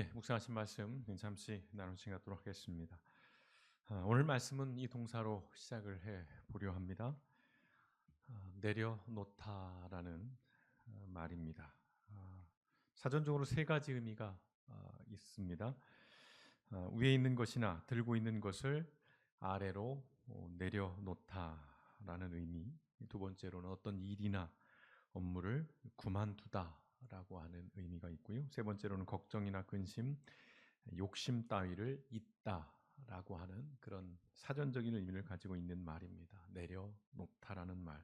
묵상하신 말씀 잠시 나눌 시간 갖도록 하겠습니다. 오늘 말씀은 이 동사로 시작을 해 보려 합니다. 내려놓다라는 말입니다. 사전적으로 세 가지 의미가 있습니다. 위에 있는 것이나 들고 있는 것을 아래로 내려놓다라는 의미, 두 번째로는 어떤 일이나 업무를 그만두다라고 하는 의미가 있고요. 세 번째로는 걱정이나 근심, 욕심 따위를 잇다라고 하는 그런 사전적인 의미를 가지고 있는 말입니다. 내려놓다라는 말.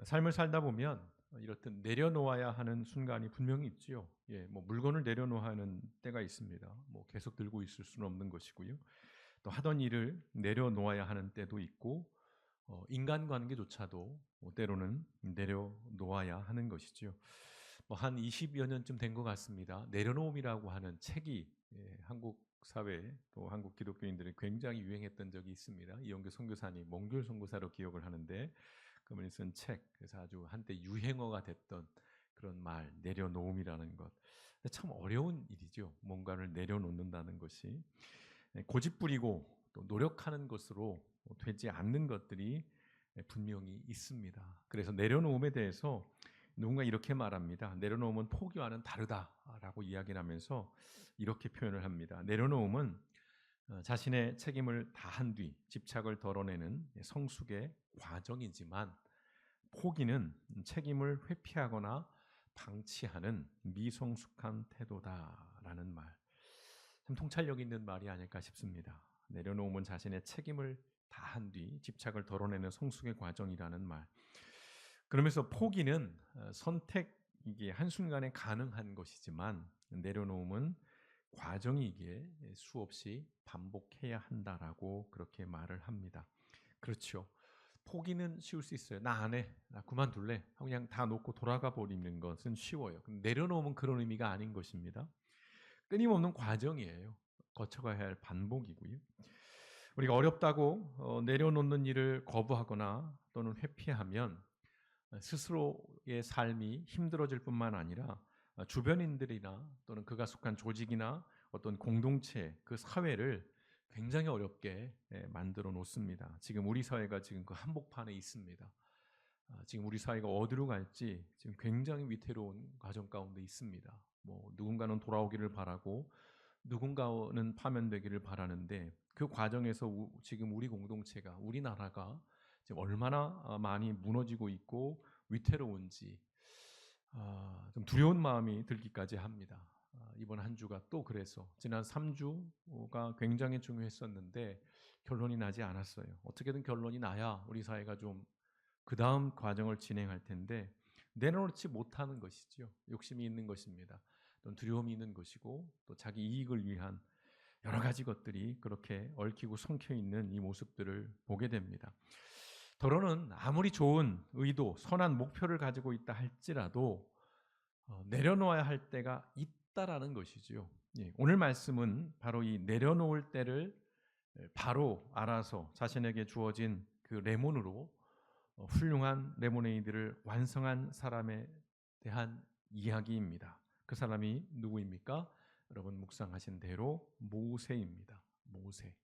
삶을 살다 보면 이렇듯 내려놓아야 하는 순간이 분명히 있지요. 물건을 내려놓아야 하는 때가 있습니다. 계속 들고 있을 수는 없는 것이고요. 또 하던 일을 내려놓아야 하는 때도 있고, 인간관계조차도 때로는 내려놓아야 하는 것이죠. 한 20여 년쯤 된 것 같습니다. 내려놓음이라고 하는 책이 한국 사회 또 한국 기독교인들이 굉장히 유행했던 적이 있습니다. 이영교 선교사님 몽골 선교사로 기억을 하는데 그분이 쓴 책, 그래서 아주 한때 유행어가 됐던 그런 말, 내려놓음이라는 것. 참 어려운 일이죠. 뭔가를 내려놓는다는 것이 고집부리고 또 노력하는 것으로 되지 않는 것들이 분명히 있습니다. 그래서 내려놓음에 대해서 누군가 이렇게 말합니다. 내려놓음은 포기와는 다르다라고 이야기를 하면서 이렇게 표현을 합니다. 내려놓음은 자신의 책임을 다한 뒤 집착을 덜어내는 성숙의 과정이지만, 포기는 책임을 회피하거나 방치하는 미성숙한 태도다라는 말. 참 통찰력 있는 말이 아닐까 싶습니다. 내려놓음은 자신의 책임을 다한 뒤 집착을 덜어내는 성숙의 과정이라는 말. 그러면서 포기는 선택이기에 한순간에 가능한 것이지만, 내려놓음은 과정이기에 수없이 반복해야 한다라고 그렇게 말을 합니다. 그렇죠. 포기는 쉬울 수 있어요. 나 안 해, 나 그만둘래, 그냥 다 놓고 돌아가 버리는 것은 쉬워요. 내려놓으면 그런 의미가 아닌 것입니다. 끊임없는 과정이에요. 거쳐가야 할 반복이고요. 우리가 어렵다고 내려놓는 일을 거부하거나 또는 회피하면 스스로의 삶이 힘들어질 뿐만 아니라 주변인들이나 또는 그가 속한 조직이나 어떤 공동체, 그 사회를 굉장히 어렵게 만들어 놓습니다. 지금 우리 사회가 지금 그 한복판에 있습니다. 지금 우리 사회가 어디로 갈지 지금 굉장히 위태로운 과정 가운데 있습니다. 누군가는 돌아오기를 바라고 누군가는 파면되기를 바라는데, 그 과정에서 지금 우리 공동체가, 우리나라가 지금 얼마나 많이 무너지고 있고 위태로운지 좀 두려운 마음이 들기까지 합니다. 이번 한 주가 또 그래서 지난 3주가 굉장히 중요했었는데 결론이 나지 않았어요. 어떻게든 결론이 나야 우리 사회가 좀 그 다음 과정을 진행할 텐데 내려놓지 못하는 것이죠. 욕심이 있는 것입니다. 또 두려움이 있는 것이고, 또 자기 이익을 위한 여러 가지 것들이 그렇게 얽히고 성켜 있는 이 모습들을 보게 됩니다. 더러는 아무리 좋은 의도, 선한 목표를 가지고 있다 할지라도 내려놓아야 할 때가 있다라는 것이죠. 오늘 말씀은 바로 이 내려놓을 때를 바로 알아서 자신에게 주어진 그 레몬으로 훌륭한 레모네이드를 완성한 사람에 대한 이야기입니다. 그 사람이 누구입니까? 여러분 묵상하신 대로 모세입니다. 모세.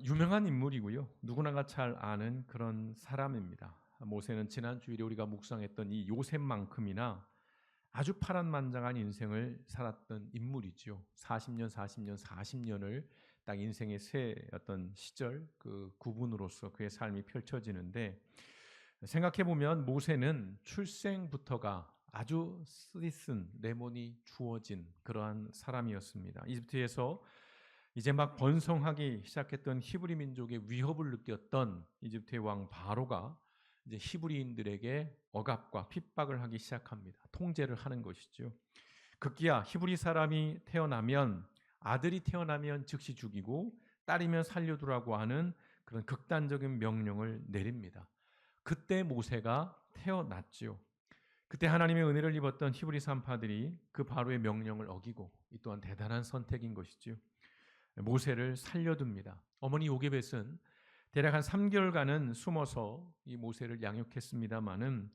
유명한 인물이고요. 누구나가 잘 아는 그런 사람입니다. 모세는 지난 주일에 우리가 묵상했던 이 요셉만큼이나 아주 파란만장한 인생을 살았던 인물이죠. 40년을 딱 인생의 새 어떤 시절 그 구분으로서 그의 삶이 펼쳐지는데, 생각해보면 모세는 출생부터가 아주 쓰디쓴 레몬이 주어진 그러한 사람이었습니다. 이집트에서 이제 막 번성하기 시작했던 히브리 민족의 위협을 느꼈던 이집트의 왕 바로가 이제 히브리인들에게 억압과 핍박을 하기 시작합니다. 통제를 하는 것이죠. 급기야 히브리 사람이 태어나면, 아들이 태어나면 즉시 죽이고 딸이면 살려두라고 하는 그런 극단적인 명령을 내립니다. 그때 모세가 태어났죠. 그때 하나님의 은혜를 입었던 히브리 산파들이 그 바로의 명령을 어기고, 이 또한 대단한 선택인 것이죠. 모세를 살려둡니다. 어머니 요게벳은 대략 한 3개월간은 숨어서 이 모세를 양육했습니다마는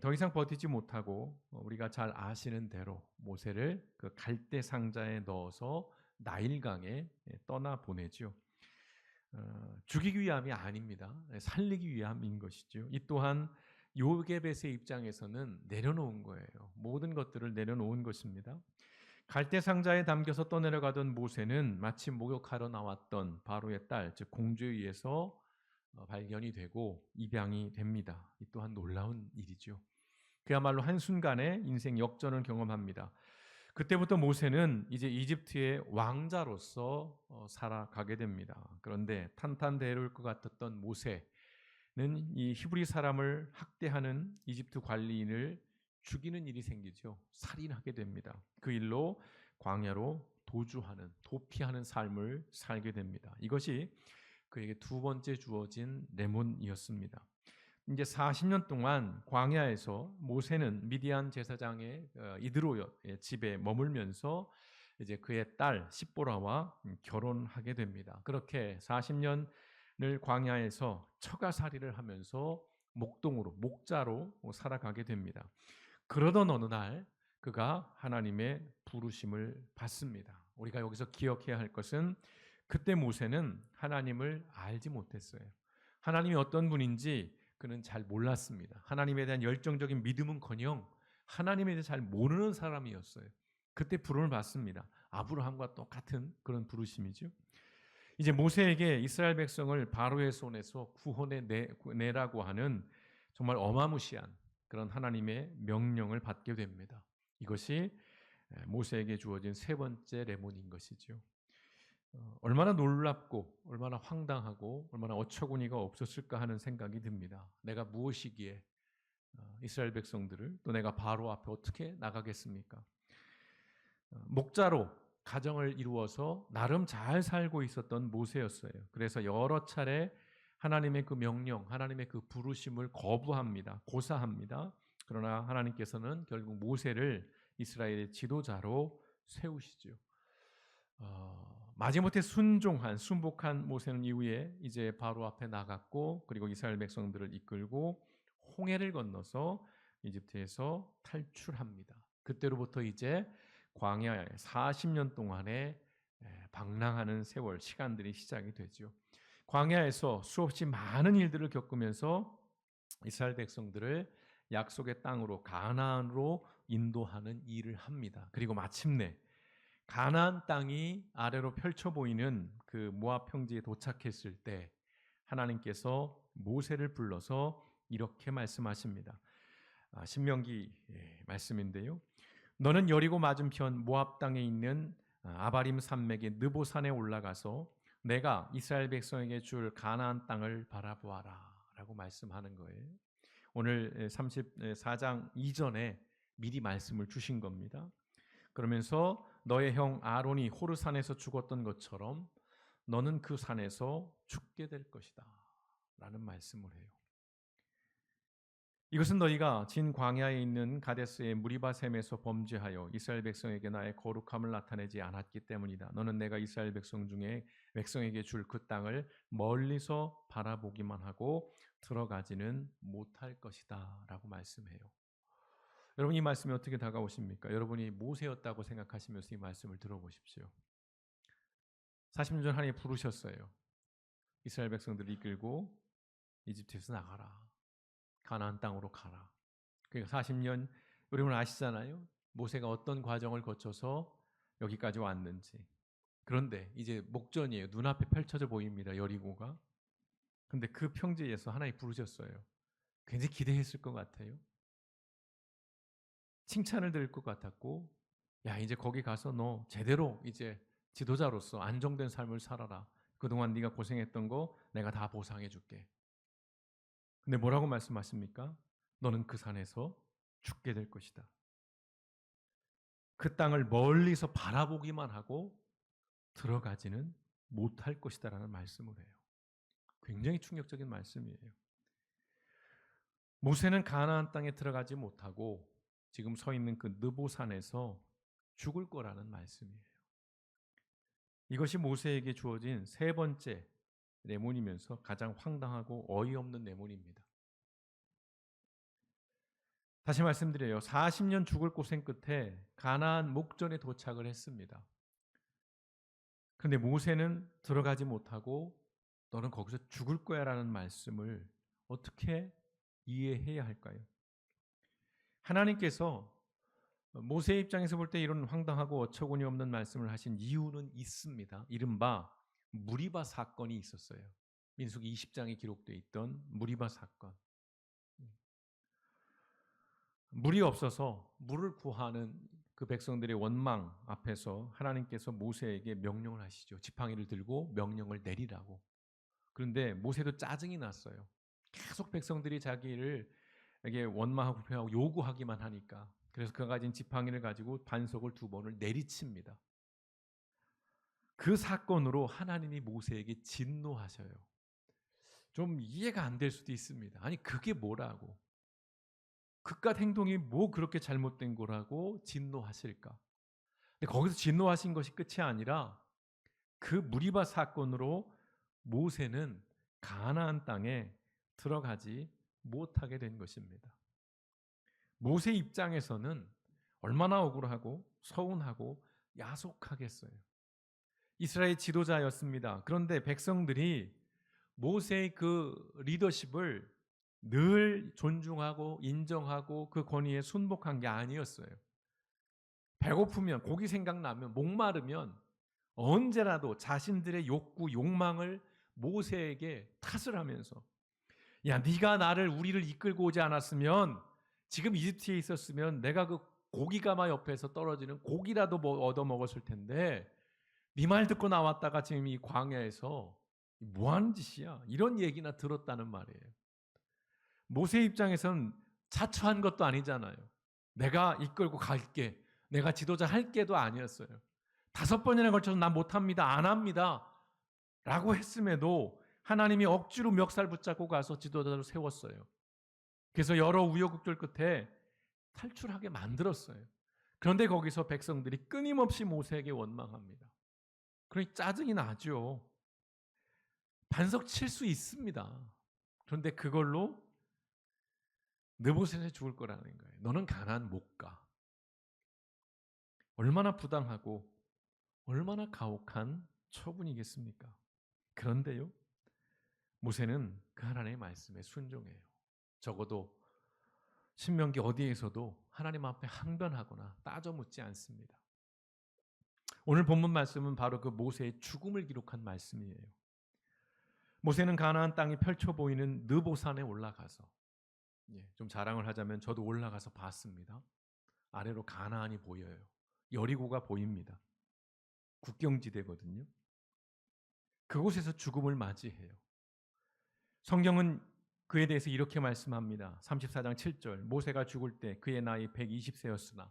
더 이상 버티지 못하고 우리가 잘 아시는 대로 모세를 그 갈대 상자에 넣어서 나일강에 떠나 보내죠. 죽이기 위함이 아닙니다. 살리기 위함인 것이죠. 이 또한 요게벳의 입장에서는 내려놓은 거예요. 모든 것들을 내려놓은 것입니다. 갈대 상자에 담겨서 떠내려가던 모세는 마치 목욕하러 나왔던 바로의 딸, 즉 공주에 의해서 발견이 되고 입양이 됩니다. 이 또한 놀라운 일이죠. 그야말로 한순간에 인생 역전을 경험합니다. 그때부터 모세는 이제 이집트의 왕자로서 살아가게 됩니다. 그런데 탄탄대로일 것 같았던 모세는 이 히브리 사람을 학대하는 이집트 관리인을 죽이는 일이 생기죠. 살인하게 됩니다. 그 일로 광야로 도주하는, 도피하는 삶을 살게 됩니다. 이것이 그에게 두 번째 주어진 레몬이었습니다. 이제 40년 동안 광야에서 모세는 미디안 제사장의 이드로의 집에 머물면서 이제 그의 딸 십보라와 결혼하게 됩니다. 그렇게 40년을 광야에서 처가살이를 하면서 목동으로 목자로 살아가게 됩니다. 그러던 어느 날 그가 하나님의 부르심을 받습니다. 우리가 여기서 기억해야 할 것은 그때 모세는 하나님을 알지 못했어요. 하나님이 어떤 분인지 그는 잘 몰랐습니다. 하나님에 대한 열정적인 믿음은커녕 하나님에 대해 잘 모르는 사람이었어요. 그때 부름을 받습니다. 아브라함과 똑같은 그런 부르심이죠. 이제 모세에게 이스라엘 백성을 바로의 손에서 구원해 내라고 하는 정말 어마무시한 그런 하나님의 명령을 받게 됩니다. 이것이 모세에게 주어진 세 번째 레몬인 것이죠. 얼마나 놀랍고 얼마나 황당하고 얼마나 어처구니가 없었을까 하는 생각이 듭니다. 내가 무엇이기에 이스라엘 백성들을 또 내가 바로 앞에 어떻게 나가겠습니까? 목자로 가정을 이루어서 나름 잘 살고 있었던 모세였어요. 그래서 여러 차례 하나님의 그 명령, 하나님의 그 부르심을 거부합니다. 고사합니다. 그러나 하나님께서는 결국 모세를 이스라엘의 지도자로 세우시죠. 마지못해 순종한 순복한 모세는 이후에 이제 바로 앞에 나갔고 그리고 이스라엘 백성들을 이끌고 홍해를 건너서 이집트에서 탈출합니다. 그때로부터 이제 광야에 40년 동안의 방랑하는 세월 시간들이 시작이 되죠. 광야에서 수없이 많은 일들을 겪으면서 이스라엘 백성들을 약속의 땅으로 가나안으로 인도하는 일을 합니다. 그리고 마침내 가나안 땅이 아래로 펼쳐 보이는 그 모압 평지에 도착했을 때 하나님께서 모세를 불러서 이렇게 말씀하십니다. 신명기 말씀인데요. 너는 여리고 맞은편 모압 땅에 있는 아바림 산맥의 느보산에 올라가서 내가 이스라엘 백성에게 줄 가나안 땅을 바라보아라 라고 말씀하는 거예요. 오늘 34장 이전에 미리 말씀을 주신 겁니다. 그러면서 너의 형 아론이 호르산에서 죽었던 것처럼 너는 그 산에서 죽게 될 것이다 라는 말씀을 해요. 이것은 너희가 진 광야에 있는 가데스의 무리바셈에서 범죄하여 이스라엘 백성에게 나의 거룩함을 나타내지 않았기 때문이다. 너는 내가 이스라엘 백성 중에 백성에게 줄 그 땅을 멀리서 바라보기만 하고 들어가지는 못할 것이다 라고 말씀해요. 여러분 이 말씀이 어떻게 다가오십니까? 여러분이 모세였다고 생각하시면서 이 말씀을 들어보십시오. 40년 전 하나님이 부르셨어요. 이스라엘 백성들을 이끌고 이집트에서 나가라. 가나안 땅으로 가라. 그러니까 40년 여러분 아시잖아요. 모세가 어떤 과정을 거쳐서 여기까지 왔는지. 그런데 이제 목전이에요. 눈앞에 펼쳐져 보입니다. 여리고가. 근데 그 평지에서 하나님이 부르셨어요. 굉장히 기대했을 것 같아요. 칭찬을 들을 것 같았고, 야 이제 거기 가서 너 제대로 이제 지도자로서 안정된 삶을 살아라. 그동안 네가 고생했던 거 내가 다 보상해 줄게. 근데 뭐라고 말씀하십니까? 너는 그 산에서 죽게 될 것이다. 그 땅을 멀리서 바라보기만 하고 들어가지는 못할 것이다라는 말씀을 해요. 굉장히 충격적인 말씀이에요. 모세는 가나안 땅에 들어가지 못하고 지금 서 있는 그 느보산에서 죽을 거라는 말씀이에요. 이것이 모세에게 주어진 세 번째 레몬이면서 가장 황당하고 어이없는 레몬입니다. 다시 말씀드려요. 40년 죽을 고생 끝에 가나안 목전에 도착을 했습니다. 그런데 모세는 들어가지 못하고 너는 거기서 죽을 거야라는 말씀을 어떻게 이해해야 할까요? 하나님께서 모세 입장에서 볼 때 이런 황당하고 어처구니 없는 말씀을 하신 이유는 있습니다. 이른바 무리바 사건이 있었어요. 민수기 20장에 기록되어 있던 무리바 사건. 물이 없어서 물을 구하는 그 백성들의 원망 앞에서 하나님께서 모세에게 명령을 하시죠. 지팡이를 들고 명령을 내리라고. 그런데 모세도 짜증이 났어요. 계속 백성들이 자기에게 원망하고 불평하고 요구하기만 하니까. 그래서 그가 가진 지팡이를 가지고 반석을 2번을 내리칩니다. 그 사건으로 하나님이 모세에게 진노하셔요. 좀 이해가 안 될 수도 있습니다. 아니 그게 뭐라고? 그깟 행동이 뭐 그렇게 잘못된 거라고 진노하실까? 근데 거기서 진노하신 것이 끝이 아니라 그 무리바 사건으로 모세는 가나안 땅에 들어가지 못하게 된 것입니다. 모세 입장에서는 얼마나 억울하고 서운하고 야속하겠어요. 이스라엘 지도자였습니다. 그런데 백성들이 모세의 그 리더십을 늘 존중하고 인정하고 그 권위에 순복한 게 아니었어요. 배고프면 고기 생각나면 목마르면 언제라도 자신들의 욕구, 욕망을 모세에게 탓을 하면서 야 네가 우리를 이끌고 오지 않았으면 지금 이집트에 있었으면 내가 그 고기가마 옆에서 떨어지는 고기라도 얻어 먹었을 텐데 네 말 듣고 나왔다가 지금 이 광야에서 뭐 하는 짓이야? 이런 얘기나 들었다는 말이에요. 모세 입장에선 자처한 것도 아니잖아요. 내가 이끌고 갈게. 내가 지도자 할게도 아니었어요. 5번이나 걸쳐서 난 못합니다. 안 합니다. 라고 했음에도 하나님이 억지로 멱살 붙잡고 가서 지도자를 세웠어요. 그래서 여러 우여곡절 끝에 탈출하게 만들었어요. 그런데 거기서 백성들이 끊임없이 모세에게 원망합니다. 그러니 짜증이 나죠. 반석 칠 수 있습니다. 그런데 그걸로 느보셋에 죽을 거라는 거예요. 너는 가나안 못 가. 얼마나 부당하고 얼마나 가혹한 처분이겠습니까? 그런데요, 모세는 그 하나님의 말씀에 순종해요. 적어도 신명기 어디에서도 하나님 앞에 항변하거나 따져 묻지 않습니다. 오늘 본문 말씀은 바로 그 모세의 죽음을 기록한 말씀이에요. 모세는 가나안 땅이 펼쳐 보이는 느보산에 올라가서 좀 자랑을 하자면 저도 올라가서 봤습니다. 아래로 가나안이 보여요. 여리고가 보입니다. 국경지대거든요. 그곳에서 죽음을 맞이해요. 성경은 그에 대해서 이렇게 말씀합니다. 34장 7절 모세가 죽을 때 그의 나이 120세였으나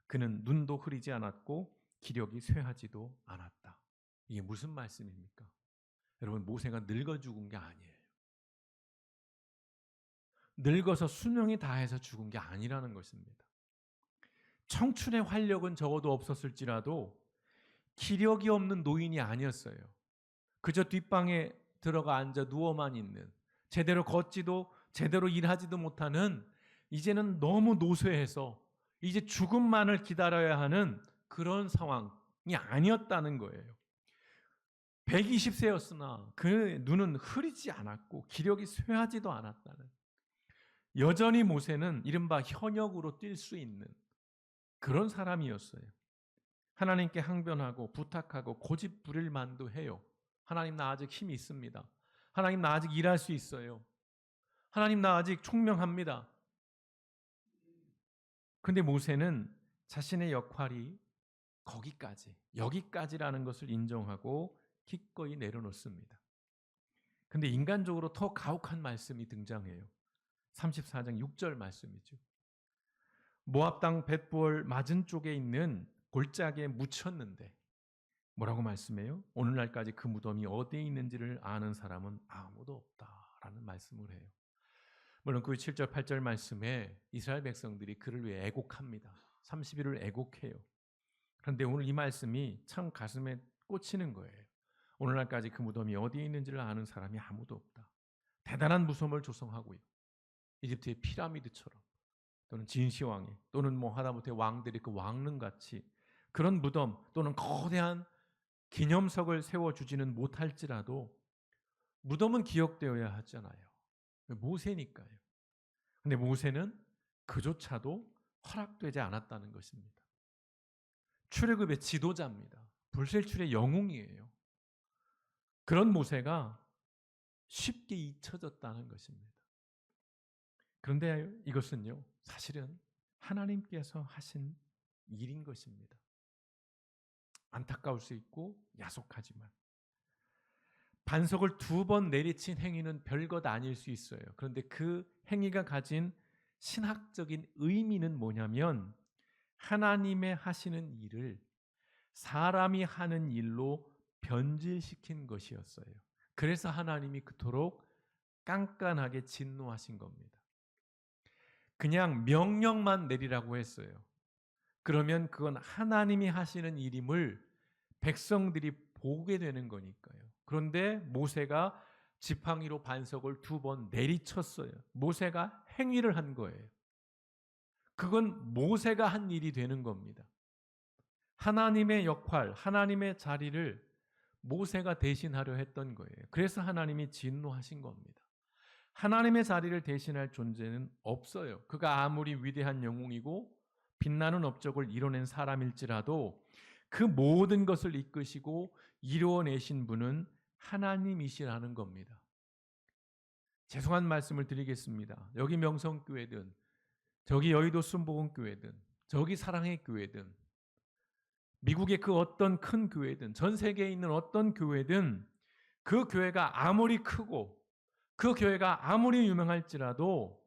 그는 눈도 흐리지 않았고 기력이 쇠하지도 않았다. 이게 무슨 말씀입니까? 여러분 모세가 늙어 죽은 게 아니에요. 늙어서 수명이 다해서 죽은 게 아니라는 것입니다. 청춘의 활력은 적어도 없었을지라도 기력이 없는 노인이 아니었어요. 그저 뒷방에 들어가 앉아 누워만 있는, 제대로 걷지도 제대로 일하지도 못하는, 이제는 너무 노쇠해서 이제 죽음만을 기다려야 하는 그런 상황이 아니었다는 거예요. 120세였으나 그 눈은 흐리지 않았고 기력이 쇠하지도 않았다는, 여전히 모세는 이른바 현역으로 뛸 수 있는 그런 사람이었어요. 하나님께 항변하고 부탁하고 고집부릴 만도 해요. 하나님 나 아직 힘이 있습니다. 하나님 나 아직 일할 수 있어요. 하나님 나 아직 총명합니다. 근데 모세는 자신의 역할이 여기까지라는 것을 인정하고 기꺼이 내려놓습니다. 근데 인간적으로 더 가혹한 말씀이 등장해요. 34장 6절 말씀이죠. 모압 땅 벳부얼 맞은 쪽에 있는 골짜기에 묻혔는데 뭐라고 말씀해요? 오늘날까지 그 무덤이 어디에 있는지를 아는 사람은 아무도 없다라는 말씀을 해요. 물론 그 7절 8절 말씀에 이스라엘 백성들이 그를 위해 애곡합니다. 30일을 애곡해요. 그런데 오늘 이 말씀이 참 가슴에 꽂히는 거예요. 오늘날까지 그 무덤이 어디에 있는지를 아는 사람이 아무도 없다. 대단한 무덤을 조성하고요. 이집트의 피라미드처럼 또는 진시황이 또는 뭐 하다못해 왕들이 그 왕릉같이 그런 무덤 또는 거대한 기념석을 세워주지는 못할지라도 무덤은 기억되어야 하잖아요. 모세니까요. 근데 모세는 그조차도 허락되지 않았다는 것입니다. 출애굽의 지도자입니다. 불셀출의 영웅이에요. 그런 모세가 쉽게 잊혀졌다는 것입니다. 그런데 이것은요, 사실은 하나님께서 하신 일인 것입니다. 안타까울 수 있고 야속하지만 반석을 2번 내리친 행위는 별것 아닐 수 있어요. 그런데 그 행위가 가진 신학적인 의미는 뭐냐면 하나님의 하시는 일을 사람이 하는 일로 변질시킨 것이었어요. 그래서 하나님이 그토록 깐깐하게 진노하신 겁니다. 그냥 명령만 내리라고 했어요. 그러면 그건 하나님이 하시는 일임을 백성들이 보게 되는 거니까요. 그런데 모세가 지팡이로 반석을 2번 내리쳤어요. 모세가 행위를 한 거예요. 그건 모세가 한 일이 되는 겁니다. 하나님의 역할, 하나님의 자리를 모세가 대신하려 했던 거예요. 그래서 하나님이 진노하신 겁니다. 하나님의 자리를 대신할 존재는 없어요. 그가 아무리 위대한 영웅이고 빛나는 업적을 이뤄낸 사람일지라도 그 모든 것을 이끄시고 이루어내신 분은 하나님이시라는 겁니다. 죄송한 말씀을 드리겠습니다. 여기 명성교회든 저기 여의도 순복음교회든 저기 사랑의 교회든 미국의 그 어떤 큰 교회든 전 세계에 있는 어떤 교회든 그 교회가 아무리 크고 그 교회가 아무리 유명할지라도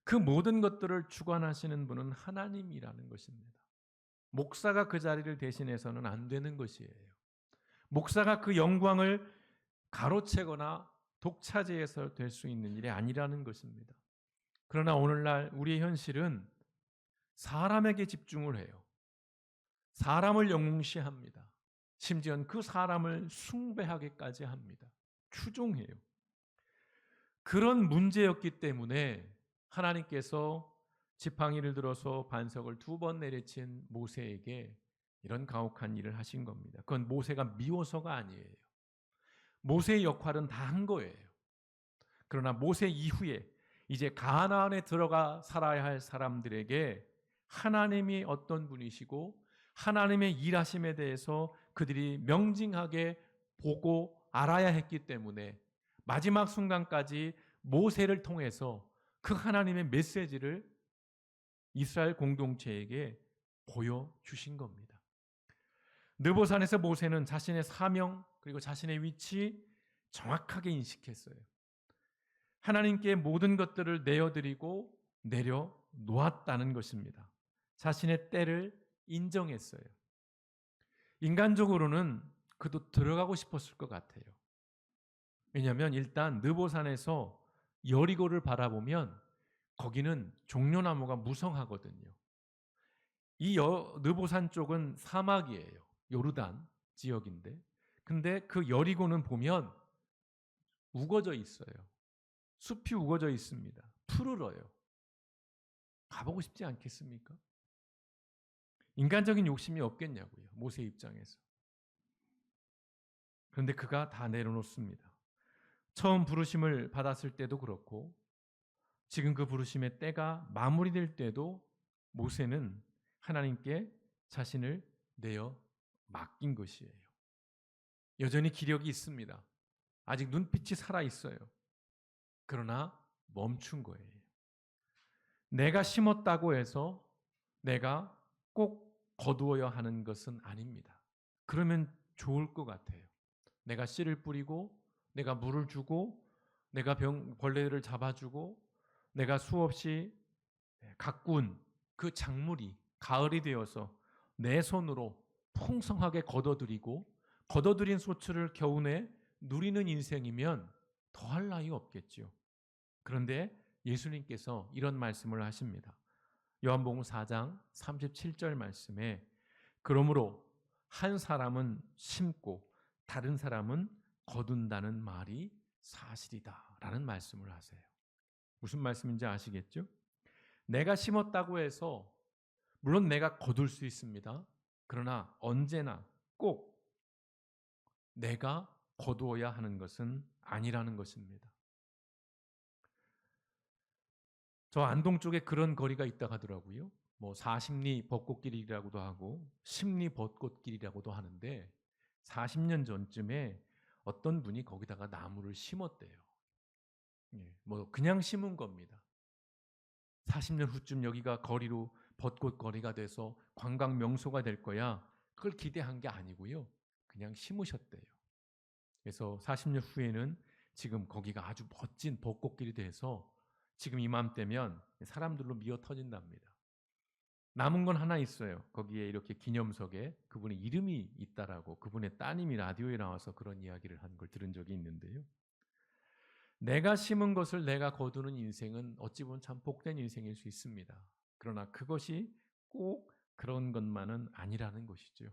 그 모든 것들을 주관하시는 분은 하나님이라는 것입니다. 목사가 그 자리를 대신해서는 안 되는 것이에요. 목사가 그 영광을 가로채거나 독차지해서 될 수 있는 일이 아니라는 것입니다. 그러나 오늘날 우리의 현실은 사람에게 집중을 해요. 사람을 영웅시합니다. 심지어는 그 사람을 숭배하기까지 합니다. 추종해요. 그런 문제였기 때문에 하나님께서 지팡이를 들어서 반석을 2번 내리친 모세에게 이런 가혹한 일을 하신 겁니다. 그건 모세가 미워서가 아니에요. 모세의 역할은 다 한 거예요. 그러나 모세 이후에 이제 가나안에 들어가 살아야 할 사람들에게 하나님이 어떤 분이시고 하나님의 일하심에 대해서 그들이 명징하게 보고 알아야 했기 때문에 마지막 순간까지 모세를 통해서 그 하나님의 메시지를 이스라엘 공동체에게 보여주신 겁니다. 느보산에서 모세는 자신의 사명 그리고 자신의 위치 정확하게 인식했어요. 하나님께 모든 것들을 내어드리고 내려놓았다는 것입니다. 자신의 때를 인정했어요. 인간적으로는 그도 들어가고 싶었을 것 같아요. 왜냐하면 일단 느보산에서 여리고를 바라보면 거기는 종려나무가 무성하거든요. 이 느보산 쪽은 사막이에요. 요르단 지역인데. 근데 그 여리고는 보면 우거져 있어요. 숲이 우거져 있습니다. 푸르러요. 가보고 싶지 않겠습니까? 인간적인 욕심이 없겠냐고요. 모세 입장에서. 그런데 그가 다 내려놓습니다. 처음 부르심을 받았을 때도 그렇고 지금 그 부르심의 때가 마무리될 때도 모세는 하나님께 자신을 내어 맡긴 것이에요. 여전히 기력이 있습니다. 아직 눈빛이 살아있어요. 그러나 멈춘 거예요. 내가 심었다고 해서 내가 꼭 거두어야 하는 것은 아닙니다. 그러면 좋을 것 같아요. 내가 씨를 뿌리고 내가 물을 주고 내가 벌레를 잡아주고 내가 수없이 가꾼 그 작물이 가을이 되어서 내 손으로 풍성하게 걷어들이고 걷어들인 소출을 겨우내 누리는 인생이면 더할 나위 없겠죠. 그런데 예수님께서 이런 말씀을 하십니다. 요한복음 4장 37절 말씀에 그러므로 한 사람은 심고 다른 사람은 거둔다는 말이 사실이다 라는 말씀을 하세요. 무슨 말씀인지 아시겠죠? 내가 심었다고 해서 물론 내가 거둘 수 있습니다. 그러나 언제나 꼭 내가 거두어야 하는 것은 아니라는 것입니다. 저 안동 쪽에 그런 거리가 있다 하더라고요. 뭐 40리 벚꽃길이라고도 하고 10리 벚꽃길이라고도 하는데 40년 전쯤에 어떤 분이 거기다가 나무를 심었대요. 뭐 그냥 심은 겁니다. 40년 후쯤 여기가 거리로 벚꽃 거리가 돼서 관광 명소가 될 거야. 그걸 기대한 게 아니고요. 그냥 심으셨대요. 그래서 40년 후에는 지금 거기가 아주 멋진 벚꽃길이 돼서 지금 이맘때면 사람들로 미어 터진답니다. 남은 건 하나 있어요. 거기에 이렇게 기념석에 그분의 이름이 있다라고 그분의 따님이 라디오에 나와서 그런 이야기를 한 걸 들은 적이 있는데요. 내가 심은 것을 내가 거두는 인생은 어찌 보면 참 복된 인생일 수 있습니다. 그러나 그것이 꼭 그런 것만은 아니라는 것이죠.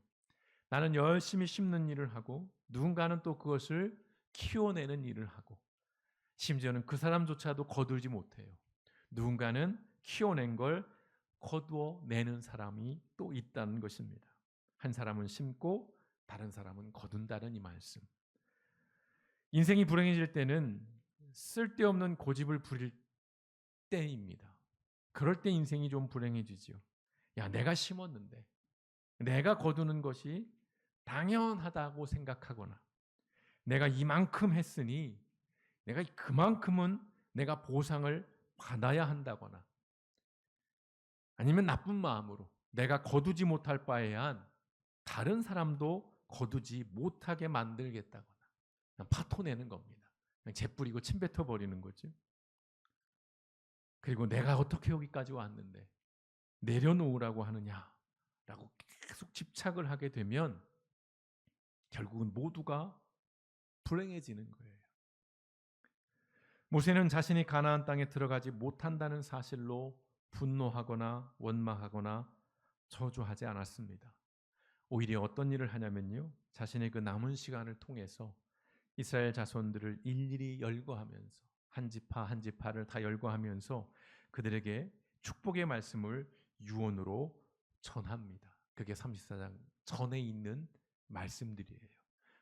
나는 열심히 심는 일을 하고 누군가는 또 그것을 키워내는 일을 하고 심지어는 그 사람조차도 거두지 못해요. 누군가는 키워낸 걸 거두어내는 사람이 또 있다는 것입니다. 한 사람은 심고 다른 사람은 거둔다는 이 말씀. 인생이 불행해질 때는 쓸데없는 고집을 부릴 때입니다. 그럴 때 인생이 좀 불행해지죠. 야, 내가 심었는데 내가 거두는 것이 당연하다고 생각하거나 내가 이만큼 했으니 내가 그만큼은 내가 보상을 받아야 한다거나 아니면 나쁜 마음으로 내가 거두지 못할 바에야 다른 사람도 거두지 못하게 만들겠다거나 그냥 파토내는 겁니다. 그냥 재뿌리고 침뱉어 버리는 거죠. 그리고 내가 어떻게 여기까지 왔는데 내려놓으라고 하느냐라고 계속 집착을 하게 되면 결국은 모두가 불행해지는 거예요. 모세는 자신이 가나안 땅에 들어가지 못한다는 사실로 분노하거나 원망하거나 저주하지 않았습니다. 오히려 어떤 일을 하냐면요. 자신의 그 남은 시간을 통해서 이스라엘 자손들을 일일이 열거하면서 한 지파 한 지파를 다 열거하면서 그들에게 축복의 말씀을 유언으로 전합니다. 그게 34장 전에 있는 말씀들이에요.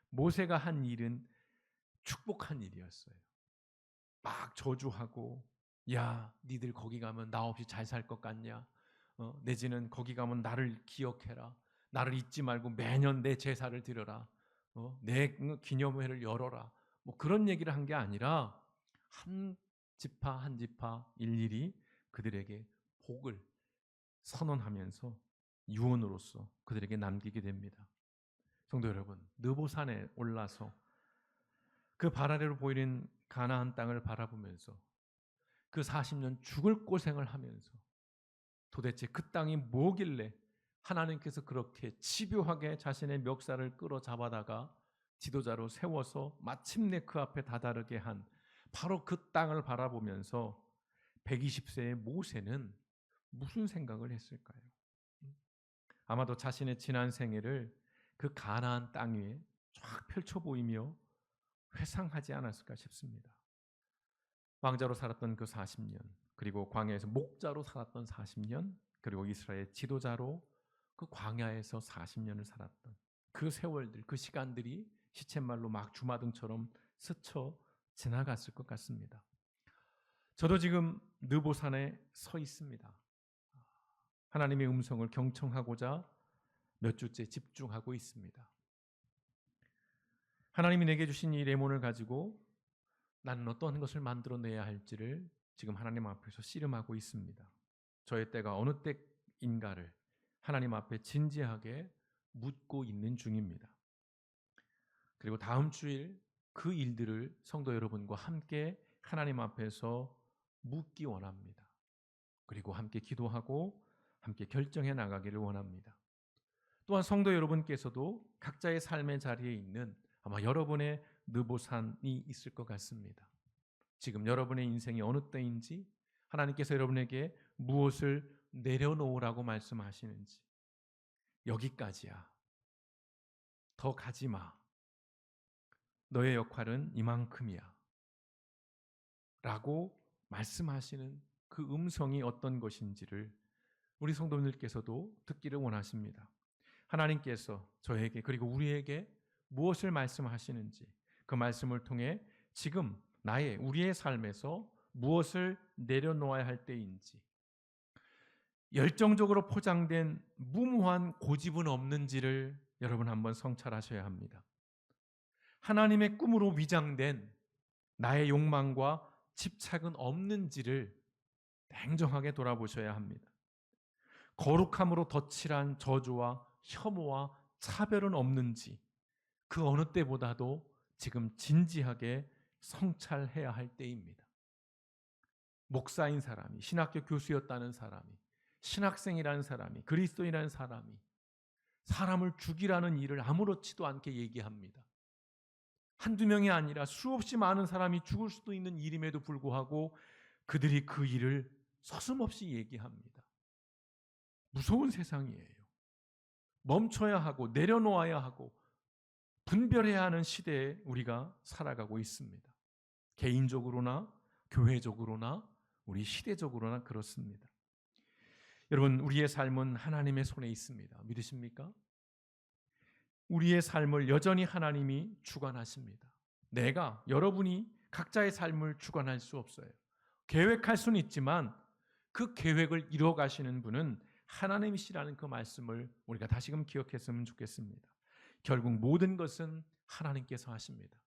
모세가 한 일은 축복한 일이었어요. 막 저주하고 야 니들 거기 가면 나 없이 잘 살 것 같냐? 내지는 거기 가면 나를 기억해라. 나를 잊지 말고 매년 내 제사를 드려라. 내 기념회를 열어라. 뭐 그런 얘기를 한 게 아니라 한 지파 한 지파 일일이 그들에게 복을 선언하면서 유언으로서 그들에게 남기게 됩니다. 성도 여러분, 느보산에 올라서 그 발 아래로 보이는 가나안 땅을 바라보면서 그 40년 죽을 고생을 하면서 도대체 그 땅이 뭐길래 하나님께서 그렇게 집요하게 자신의 멱살을 끌어잡아다가 지도자로 세워서 마침내 그 앞에 다다르게 한 바로 그 땅을 바라보면서 120세의 모세는 무슨 생각을 했을까요? 아마도 자신의 지난 생애를 그 가나안 땅 위에 쫙 펼쳐 보이며 회상하지 않았을까 싶습니다. 왕자로 살았던 그 40년, 그리고 광야에서 목자로 살았던 40년, 그리고 이스라엘 지도자로 그 광야에서 40년을 살았던 그 세월들, 그 시간들이 시쳇말로 막 주마등처럼 스쳐 지나갔을 것 같습니다. 저도 지금 느보산에 서 있습니다. 하나님의 음성을 경청하고자 몇 주째 집중하고 있습니다. 하나님이 내게 주신 이 레몬을 가지고 나는 어떤 것을 만들어내야 할지를 지금 하나님 앞에서 씨름하고 있습니다. 저의 때가 어느 때인가를 하나님 앞에 진지하게 묻고 있는 중입니다. 그리고 다음 주일 그 일들을 성도 여러분과 함께 하나님 앞에서 묻기 원합니다. 그리고 함께 기도하고 함께 결정해 나가기를 원합니다. 또한 성도 여러분께서도 각자의 삶의 자리에 있는 아마 여러분의 느보산이 있을 것 같습니다. 지금 여러분의 인생이 어느 때인지 하나님께서 여러분에게 무엇을 내려놓으라고 말씀하시는지 여기까지야. 더 가지 마. 너의 역할은 이만큼이야. 라고 말씀하시는 그 음성이 어떤 것인지를 우리 성도님들께서도 듣기를 원하십니다. 하나님께서 저에게 그리고 우리에게 무엇을 말씀하시는지 그 말씀을 통해 지금 우리의 삶에서 무엇을 내려놓아야 할 때인지, 열정적으로 포장된 무모한 고집은 없는지를 여러분 한번 성찰하셔야 합니다. 하나님의 꿈으로 위장된 나의 욕망과 집착은 없는지를 냉정하게 돌아보셔야 합니다. 거룩함으로 덧칠한 저주와 혐오와 차별은 없는지 그 어느 때보다도 지금 진지하게 성찰해야 할 때입니다. 목사인 사람이, 신학교 교수였다는 사람이, 신학생이라는 사람이, 그리스도인이라는 사람이 사람을 죽이라는 일을 아무렇지도 않게 얘기합니다. 한두 명이 아니라 수없이 많은 사람이 죽을 수도 있는 일임에도 불구하고 그들이 그 일을 서슴없이 얘기합니다. 무서운 세상이에요. 멈춰야 하고 내려놓아야 하고 분별해야 하는 시대에 우리가 살아가고 있습니다. 개인적으로나 교회적으로나 우리 시대적으로나 그렇습니다. 여러분, 우리의 삶은 하나님의 손에 있습니다. 믿으십니까? 우리의 삶을 여전히 하나님이 주관하십니다. 여러분이 각자의 삶을 주관할 수 없어요. 계획할 수는 있지만 그 계획을 이뤄가시는 분은 하나님이시라는 그 말씀을 우리가 다시금 기억했으면 좋겠습니다. 결국 모든 것은 하나님께서 하십니다.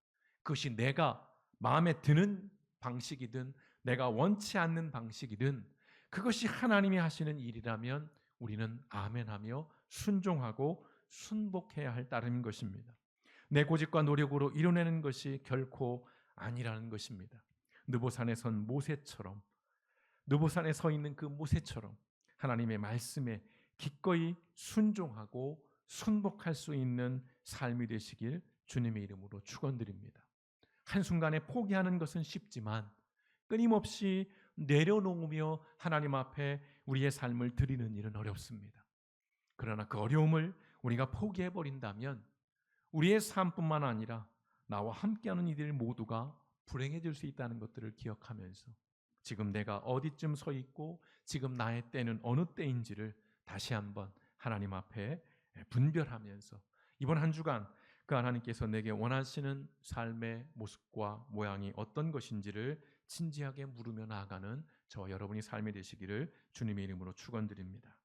그것이 내가 마음에 드는 방식이든 내가 원치 않는 방식이든 그것이 하나님이 하시는 일이라면 우리는 아멘하며 순종하고 순복해야 할 따름인 것입니다. 내 고집과 노력으로 이뤄내는 것이 결코 아니라는 것입니다. 느보산에 서 있는 그 모세처럼 하나님의 말씀에 기꺼이 순종하고 순복할 수 있는 삶이 되시길 주님의 이름으로 축원드립니다. 한순간에 포기하는 것은 쉽지만 끊임없이 내려놓으며 하나님 앞에 우리의 삶을 드리는 일은 어렵습니다. 그러나 그 어려움을 우리가 포기해버린다면 우리의 삶뿐만 아니라 나와 함께하는 이들 모두가 불행해질 수 있다는 것들을 기억하면서 지금 내가 어디쯤 서 있고 지금 나의 때는 어느 때인지를 다시 한번 하나님 앞에 분별하면서 이번 한 주간 그 하나님께서 내게 원하시는 삶의 모습과 모양이 어떤 것인지를 진지하게 물으며 나아가는 저와 여러분이 삶이 되시기를 주님의 이름으로 축원드립니다.